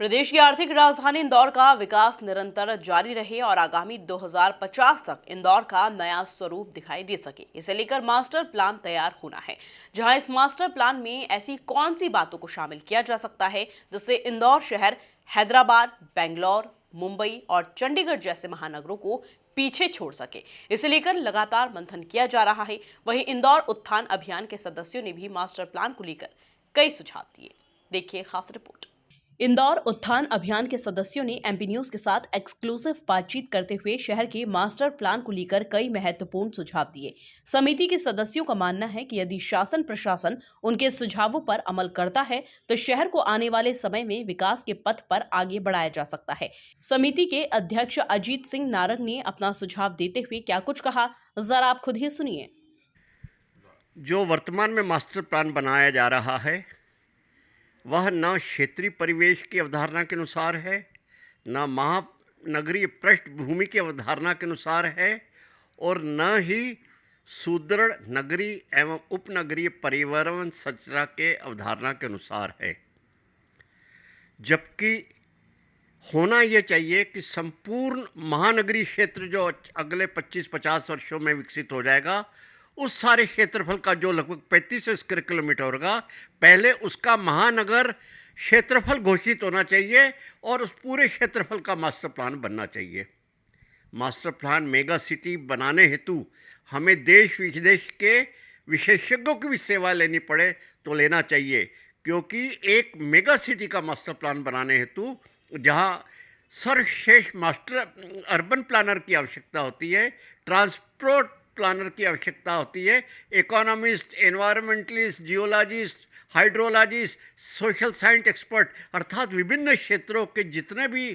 प्रदेश की आर्थिक राजधानी इंदौर का विकास निरंतर जारी रहे और आगामी 2050 तक इंदौर का नया स्वरूप दिखाई दे सके, इसे लेकर मास्टर प्लान तैयार होना है। जहां इस मास्टर प्लान में ऐसी कौन सी बातों को शामिल किया जा सकता है जिससे इंदौर शहर हैदराबाद, बेंगलोर, मुंबई और चंडीगढ़ जैसे महानगरों को पीछे छोड़ सके, इसे लेकर लगातार मंथन किया जा रहा है। वहीं इंदौर उत्थान अभियान के सदस्यों ने भी मास्टर प्लान को लेकर कई सुझाव दिए। देखिए खास रिपोर्ट। इंदौर उत्थान अभियान के सदस्यों ने एमपी न्यूज के साथ एक्सक्लूसिव बातचीत करते हुए शहर के मास्टर प्लान को लेकर कई महत्वपूर्ण सुझाव दिए। समिति के सदस्यों का मानना है कि यदि शासन प्रशासन उनके सुझावों पर अमल करता है तो शहर को आने वाले समय में विकास के पथ पर आगे बढ़ाया जा सकता है। समिति के अध्यक्ष अजीत सिंह नारंग ने अपना सुझाव देते हुए क्या कुछ कहा, जरा आप खुद ही सुनिए। जो वर्तमान में मास्टर प्लान बनाया जा रहा है वह न क्षेत्रीय परिवेश की अवधारणा के अनुसार है, न महानगरीय पृष्ठभूमि की अवधारणा के अनुसार है और न ही सुदृढ़ नगरीय एवं उपनगरीय परिवहन संरचना के अवधारणा के अनुसार है। जबकि होना यह चाहिए कि संपूर्ण महानगरीय क्षेत्र जो अगले 25-50 वर्षों में विकसित हो जाएगा, उस सारे क्षेत्रफल का जो लगभग 3500 स्क्वायर किलोमीटर होगा, पहले उसका महानगर क्षेत्रफल घोषित होना चाहिए और उस पूरे क्षेत्रफल का मास्टर प्लान बनना चाहिए। मास्टर प्लान मेगा सिटी बनाने हेतु हमें देश विदेश के विशेषज्ञों की भी सेवा लेनी पड़े तो लेना चाहिए, क्योंकि एक मेगा सिटी का मास्टर प्लान बनाने हेतु जहाँ सर्वश्रेष्ठ मास्टर अर्बन प्लानर की आवश्यकता होती है, ट्रांसपोर्ट प्लानर की आवश्यकता होती है, economist, environmentalist, geologist, hydrologist, social science expert अर्थात विभिन्न क्षेत्रों के जितने भी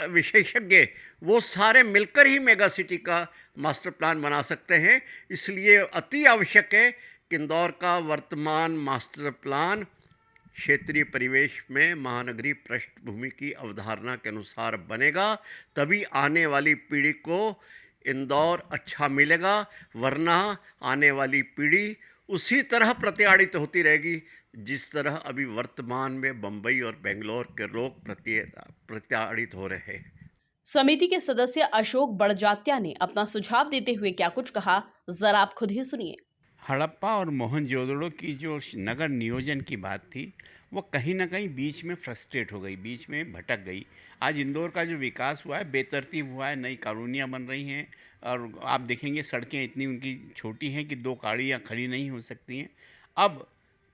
विशेषज्ञ वो सारे मिलकर ही मेगा सिटी का मास्टर प्लान बना सकते हैं। इसलिए अति आवश्यक है कि इंदौर का वर्तमान मास्टर प्लान क्षेत्रीय परिवेश में महानगरीय पृष्ठभूमि की अवधारणा के अनुसार बनेगा, तभी आने वाली पीढ़ी को इंदौर अच्छा मिलेगा, वरना आने वाली पीढ़ी उसी तरह प्रत्याड़ित होती रहेगी जिस तरह अभी वर्तमान में बम्बई और बेंगलोर के लोग प्रत्याड़ित हो रहे हैं। समिति के सदस्य अशोक बड़जात्या ने अपना सुझाव देते हुए क्या कुछ कहा, जरा आप खुद ही सुनिए। हड़प्पा और मोहनजोदड़ो की जो नगर नियोजन की बात थी वो कहीं ना कहीं बीच में फ्रस्ट्रेट हो गई, बीच में भटक गई। आज इंदौर का जो विकास हुआ है बेतरतीब हुआ है, नई कॉलोनियाँ बन रही हैं और आप देखेंगे सड़कें इतनी उनकी छोटी हैं कि दो गाड़ियाँ खड़ी नहीं हो सकती हैं। अब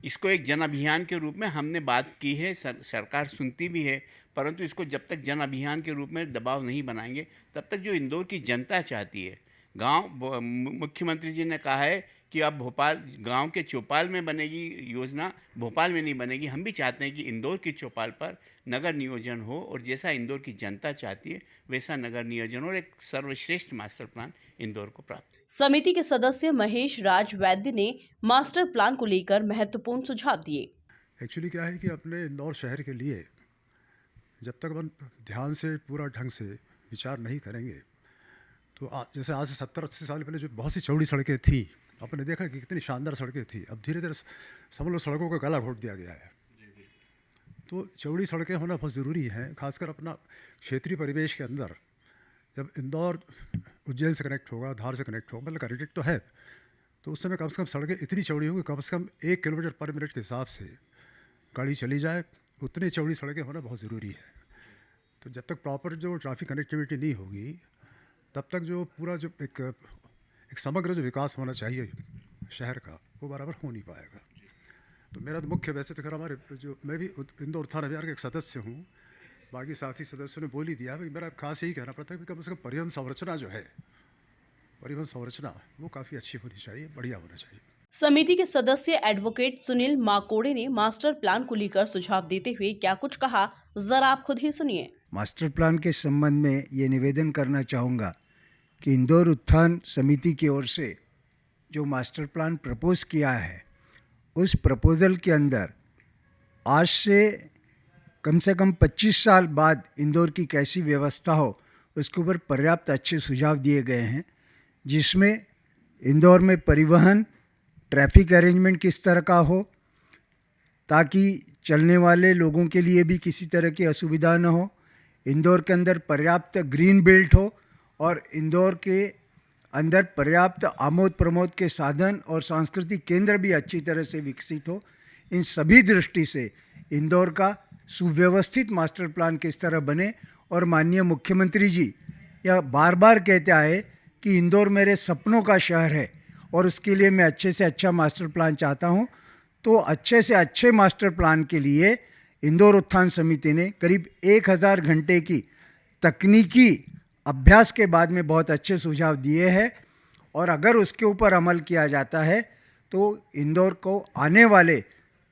इसको एक जन अभियान के रूप में हमने बात की है, सरकार सुनती भी है, परंतु इसको जब तक जन अभियान के रूप में दबाव नहीं बनाएंगे तब तक जो इंदौर की जनता चाहती है, गांव मुख्यमंत्री जी ने कहा है कि अब भोपाल गांव के चौपाल में बनेगी योजना, भोपाल में नहीं बनेगी। हम भी चाहते हैं कि इंदौर की चौपाल पर नगर नियोजन हो और जैसा इंदौर की जनता चाहती है वैसा नगर नियोजन और एक सर्वश्रेष्ठ मास्टर प्लान इंदौर को प्राप्त। समिति के सदस्य महेश राज वैद्य ने मास्टर प्लान को लेकर महत्वपूर्ण सुझाव दिए। एक्चुअली क्या है कि अपने इंदौर शहर के लिए जब तक हम ध्यान से पूरा ढंग से विचार नहीं करेंगे तो जैसे आज से 70-80 साल पहले जो बहुत सी चौड़ी सड़कें थी, आपने देखा कि कितनी शानदार सड़कें थी, अब धीरे धीरे समझ लो सड़कों का गला घोट दिया गया है। तो चौड़ी सड़कें होना बहुत ज़रूरी हैं, खासकर अपना क्षेत्रीय परिवेश के अंदर। जब इंदौर उज्जैन से कनेक्ट होगा, धार से कनेक्ट होगा, मतलब कनेक्टेड तो है, तो उस समय कम से कम सड़कें इतनी चौड़ी होंगी, कम से कम 1 किलोमीटर पर मिनट के हिसाब से गाड़ी चली जाए, उतनी चौड़ी सड़कें होना बहुत ज़रूरी है। तो जब तक प्रॉपर जो ट्रैफिक कनेक्टिविटी नहीं होगी तब तक जो पूरा जो एक समग्र जो विकास होना चाहिए शहर का वो बराबर हो नहीं पाएगा। तो मेरा तो मुख्य वैसे तो खैर हमारे जो मैं भी इंदौर उत्थान अभियान का एक सदस्य हूँ, बाकी साथी सदस्यों ने बोल ही दिया है, मेरा खास यही कहना पड़ता है कि कम से कम परिवहन संरचना जो है, परिवहन संरचना वो काफ़ी अच्छी होनी चाहिए, बढ़िया होना चाहिए। समिति के सदस्य एडवोकेट सुनील माकोड़े ने मास्टर प्लान को लेकर सुझाव देते हुए क्या कुछ कहा, जरा आप खुद ही सुनिए। मास्टर प्लान के संबंध में ये निवेदन करना चाहूँगा कि इंदौर उत्थान समिति की ओर से जो मास्टर प्लान प्रपोज किया है उस प्रपोजल के अंदर आज से कम 25 साल बाद इंदौर की कैसी व्यवस्था हो उसके ऊपर पर्याप्त अच्छे सुझाव दिए गए हैं, जिसमें इंदौर में परिवहन, ट्रैफिक अरेंजमेंट किस तरह का हो, ताकि चलने वाले लोगों के लिए भी किसी तरह की असुविधा न हो। इंदौर के अंदर पर्याप्त ग्रीन बेल्ट हो और इंदौर के अंदर पर्याप्त आमोद प्रमोद के साधन और सांस्कृतिक केंद्र भी अच्छी तरह से विकसित हो। इन सभी दृष्टि से इंदौर का सुव्यवस्थित मास्टर प्लान किस तरह बने। और माननीय मुख्यमंत्री जी यह बार बार कहते आए कि इंदौर मेरे सपनों का शहर है और उसके लिए मैं अच्छे से अच्छा मास्टर प्लान चाहता हूँ। तो अच्छे से अच्छे मास्टर प्लान के लिए इंदौर उत्थान समिति ने करीब 1000 घंटे की तकनीकी अभ्यास के बाद में बहुत अच्छे सुझाव दिए हैं और अगर उसके ऊपर अमल किया जाता है तो इंदौर को आने वाले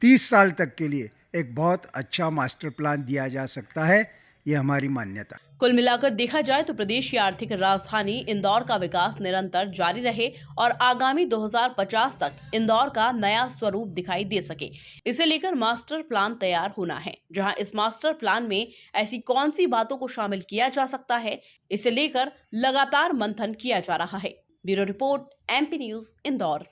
30 साल तक के लिए एक बहुत अच्छा मास्टर प्लान दिया जा सकता है। ये हमारी मान्यता। कुल मिलाकर देखा जाए तो प्रदेश की आर्थिक राजधानी इंदौर का विकास निरंतर जारी रहे और आगामी 2050 तक इंदौर का नया स्वरूप दिखाई दे सके, इसे लेकर मास्टर प्लान तैयार होना है। जहां इस मास्टर प्लान में ऐसी कौन सी बातों को शामिल किया जा सकता है, इसे लेकर लगातार मंथन किया जा रहा है। Bureau report, MP news, Indore.